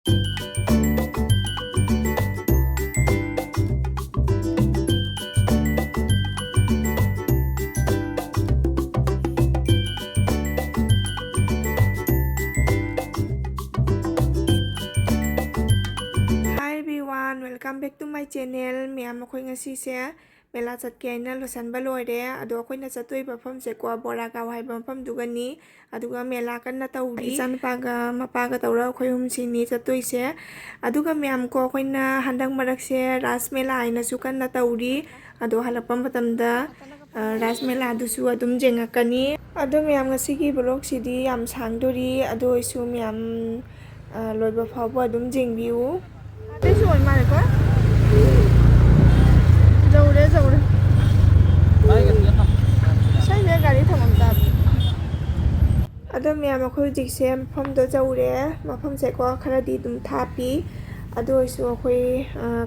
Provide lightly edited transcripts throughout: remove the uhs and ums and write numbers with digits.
Welcome back to my channel มีอามาคุยกันสิเสียเวลาจัดแกงนั่นเราสันบลอยเด้อดูคุยน่าจะตุ้ยแบบพร้อมเสกว่าบรากาวให้แบบพร้อมดูกันนี้ดูกันเวลากันน่าเตาดีจันปากมาปากเตาเราคุยหุ่มสินี้จะตุ้ยเสียดูกันมีอามก็คุยน่าหันดังมารักเสียรัสเมลาอินาสุกันน่าเตาดีดูฮัลโหลปั๊มประจำดารัสเมลาดูสัวดุมเจงกันนี้ดูมีอามก็สิกีบล็อกสิดีอามช้างดูดีดูไอซูมีอามลอยแบบพอบ่ดุมเจงวิวได้สวยมากเลยก็jauh deh saya kali teman-teman ada mia aku jikse pom do jauh deh ma pom saya ko khara di dum tapi ado isu aku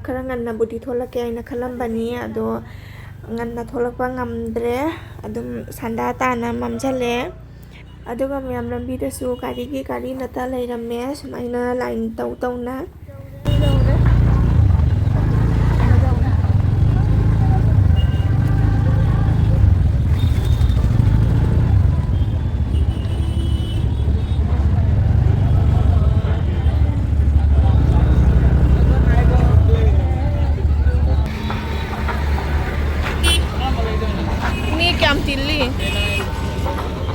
khara nganna budi tholak ke aina khalam bani ado nganna tholak ba ngamdre adum sanda ta na mamjale ado ga mia lambi da su kari nata lai ramme sumaina line tau na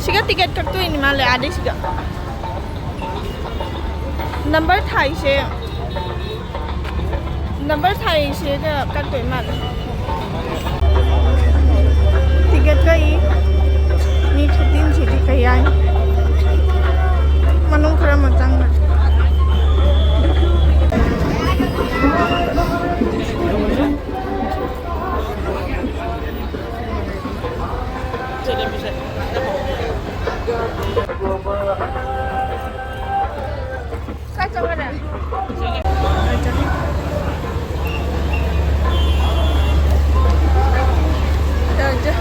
Siga tiket kartu ini malah ada siga. Number Thai sih ke kartu ini malah. Tiket kai ni cutin sih kayak manung kera macam. Kacau ada. Ada aja.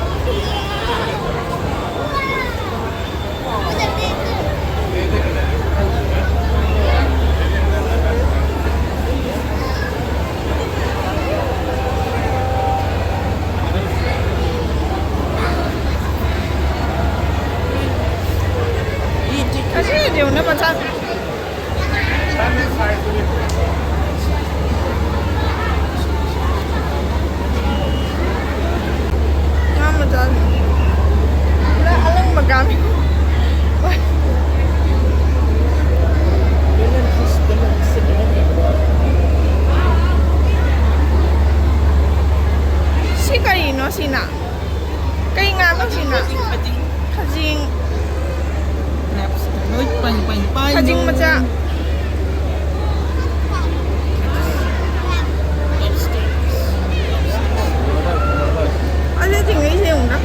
Kasih dia mana macam ngam macam lah alang magami si kay no sina kay ngam sina kajing kajing macam ada tinggal isi enggak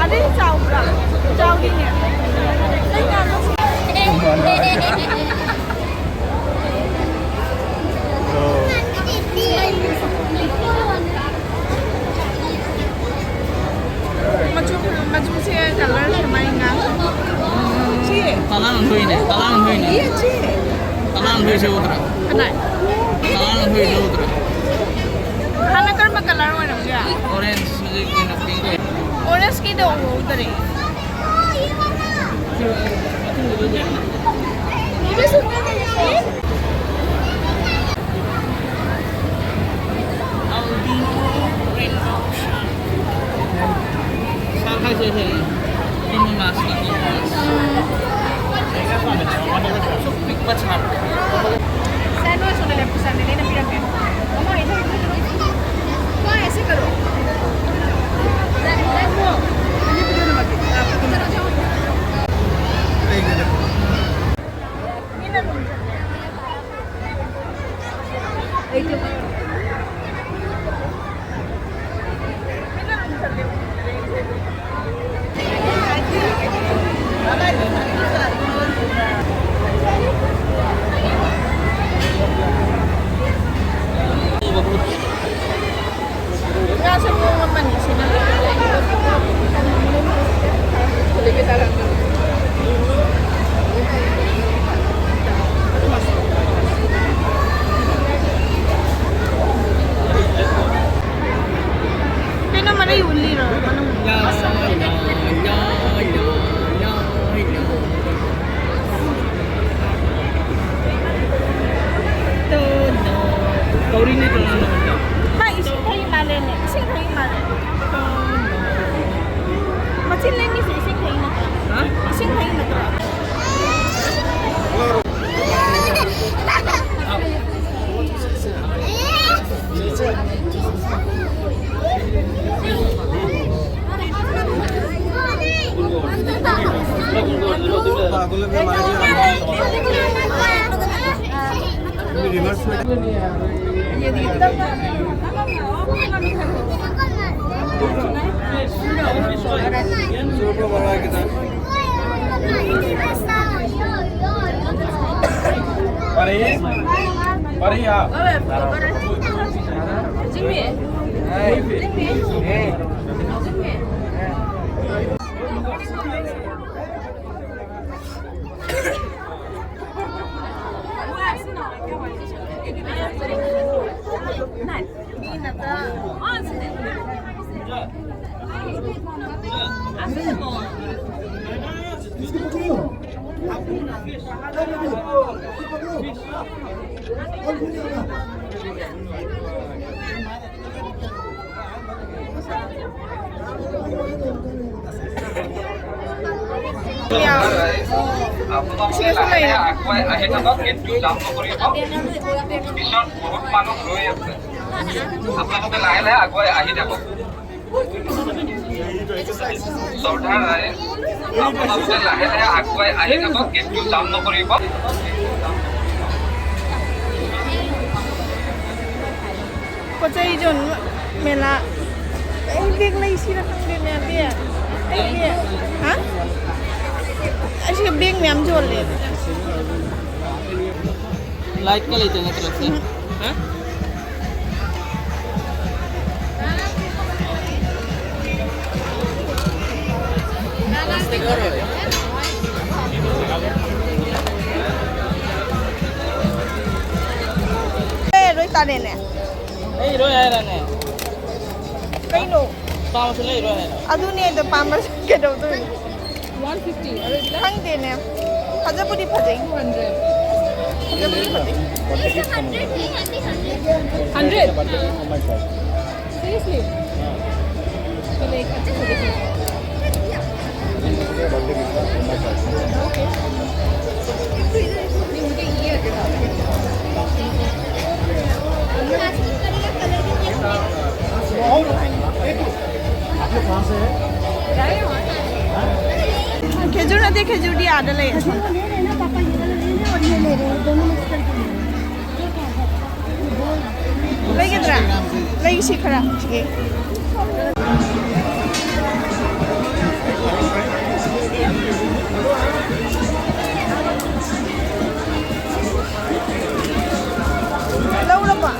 Ada yang jauh lah. sih color sama ingat. Sih. Talang hui ne. Iya sih. Talang hui se utra. Kenal. Talang hui se utra. Hana kan color mana enggak? Orange se kena pink. Orange kita udah deh. Ini suka nih. Ini masih Big besar. Saya nulis sudah lihat pesan ini nanti kan. Kamu itu kau isi karo. Dan mau ini video nama kita. Aku mana jauh. Ini nama. Itu. Nggak semua manis ini. Lebih dalam. Kena mana uli loh, mana Kauri ni kalau nak. Ising kayo mali ni. Ising kayo mali. Macam ni ising kayo na. Ha? Ising kayo na. Kocai John mela. Big lagi sih nak dia. Dia. Hah? Asyik big ni am jual le. Light का लेते हैं तरफ से, हैं? Roi tadi ni. Roi ada ni. Kau no. Pamer se roi ada. Adu ni ada pamer ke dah tu. 150. Hang deh ni. Hajar putih putih. 200. 100? Seriously? So like, okay. मुझे ये खजूर ना दे खजूर दी आधा ले lagi terang, lagi sih kerang, sih. Lalu apa?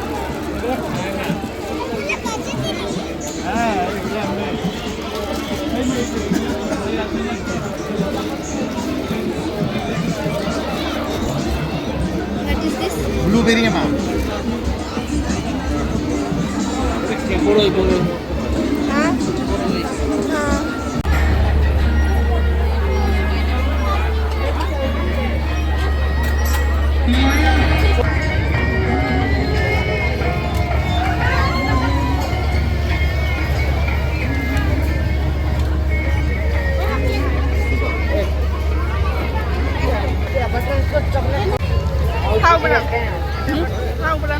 ไปละเข้าไปละ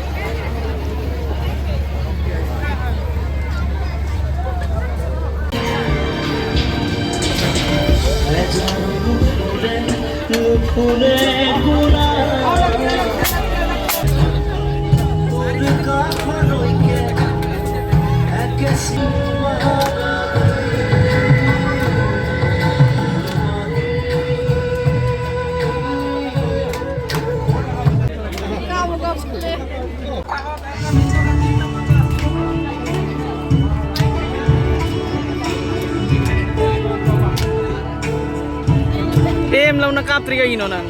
Em lau nakap triga ino nang.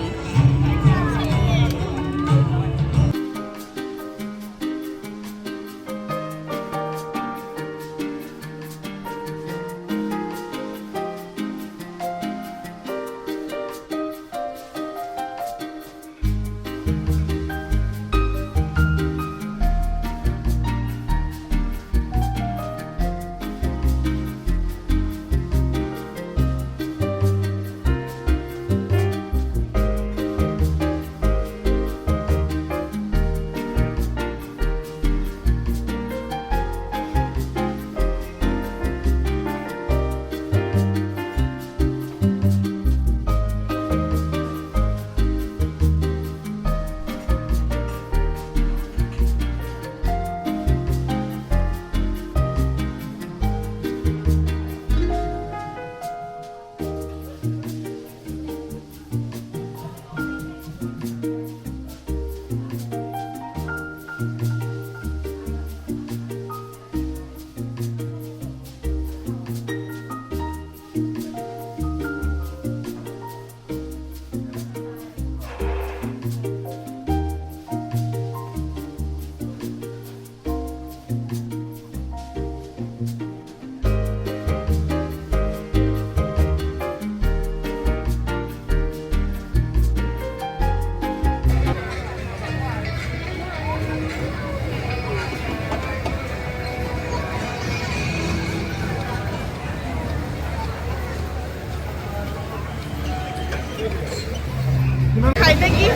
Kain lagi.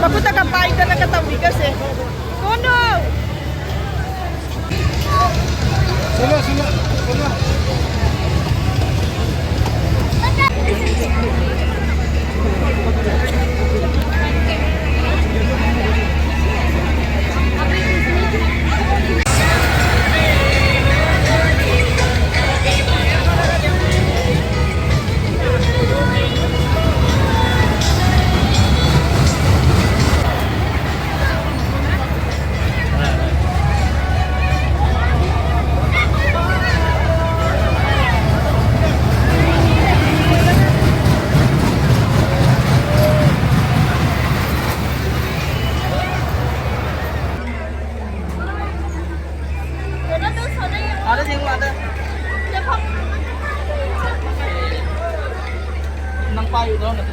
Bago tagapay ka nakatawi kasi. Kono! Sila. Ada sih ada. Nang payu daw na.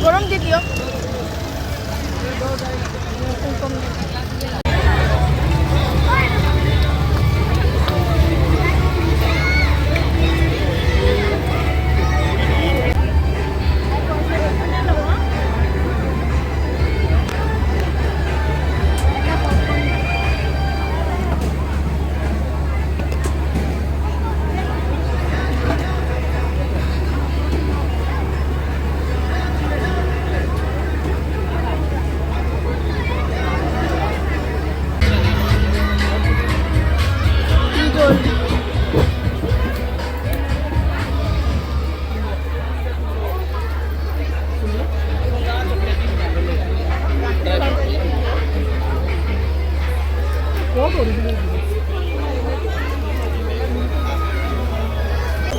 Gorong dito yun.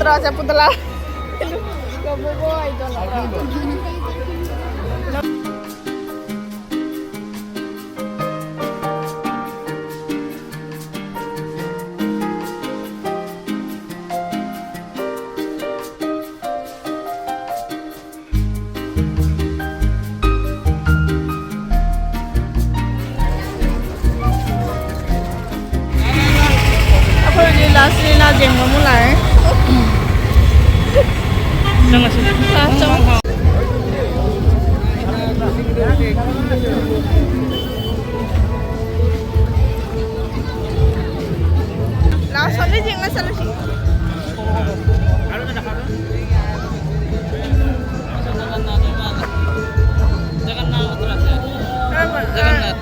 putra saya putra. Gobo itu lah. Aku di last ni nak jenguk mulai. Jangan sini. Macam last ni jenguk selalu sih. Jagannath.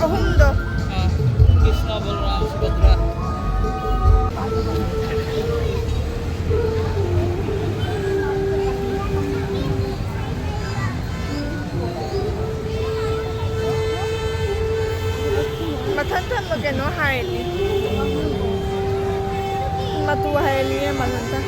Ahum do. Krishna Balram Subhadra. Matanta magano highly. Matu highly matanta.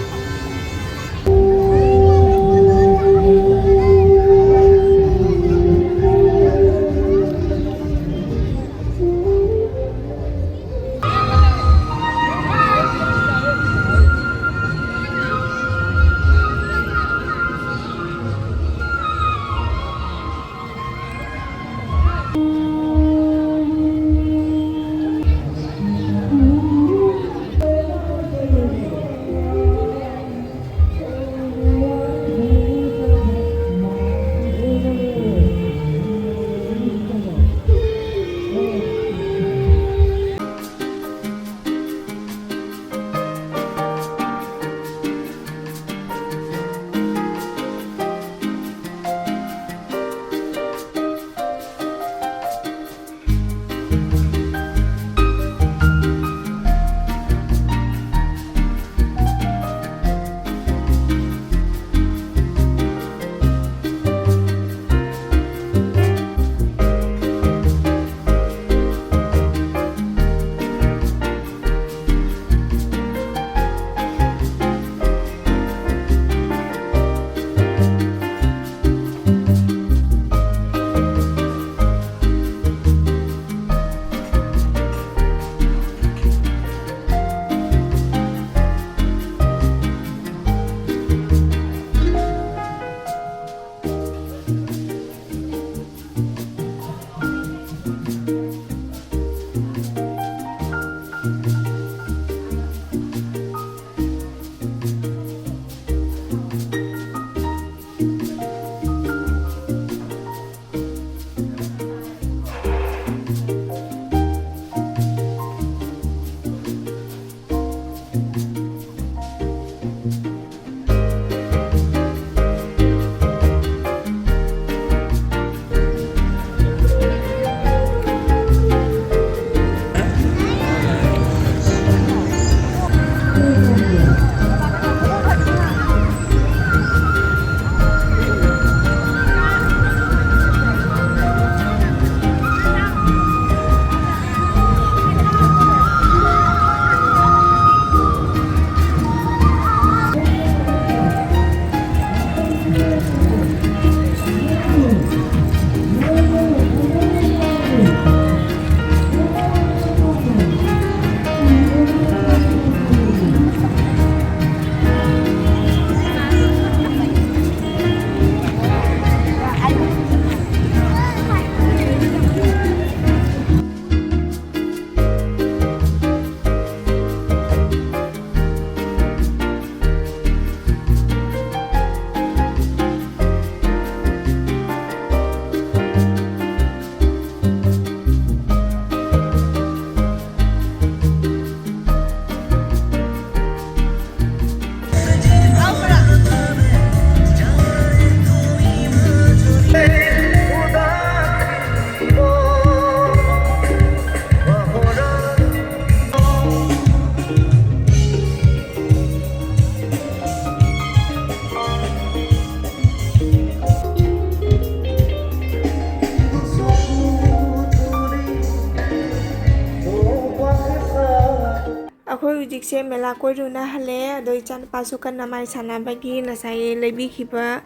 ꯑꯩꯈꯣꯏ ꯍꯧꯖꯤꯛꯁꯦ ꯃꯦꯂꯥ ꯀꯣꯏꯔꯨꯅ ꯍꯜꯂꯦ ꯑꯗꯣ ꯏꯆꯥꯅꯨꯄꯥꯁꯨ ꯀꯟꯅ ꯃꯥꯏ ꯁꯥꯟꯅꯕꯒꯤ ꯉꯁꯥꯏ ꯂꯩꯕꯤꯈꯤꯕ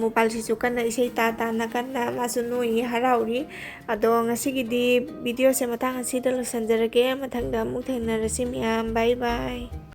ꯃꯣꯕꯥꯏꯜꯁꯤꯁꯨ ꯀꯟꯅ ꯏꯁꯩ ꯇꯥꯅ ꯀꯟꯅ ꯃꯥꯁꯨ ꯅꯣꯏ ꯍꯔꯥꯎꯔꯤ ꯑꯗꯣ ꯉꯁꯤꯒꯤꯗꯤ ꯚꯤꯗꯤꯑꯣꯁꯦ ꯃꯇꯥꯡ ꯑꯁꯤꯗ ꯂꯣꯏꯁꯤꯟꯖꯔꯒꯦ ꯃꯊꯪꯗ ꯑꯃꯨꯛ ꯊꯦꯡꯅꯔꯁꯤ ꯃꯌꯥꯝ ꯕꯥꯏ ꯕꯥꯏ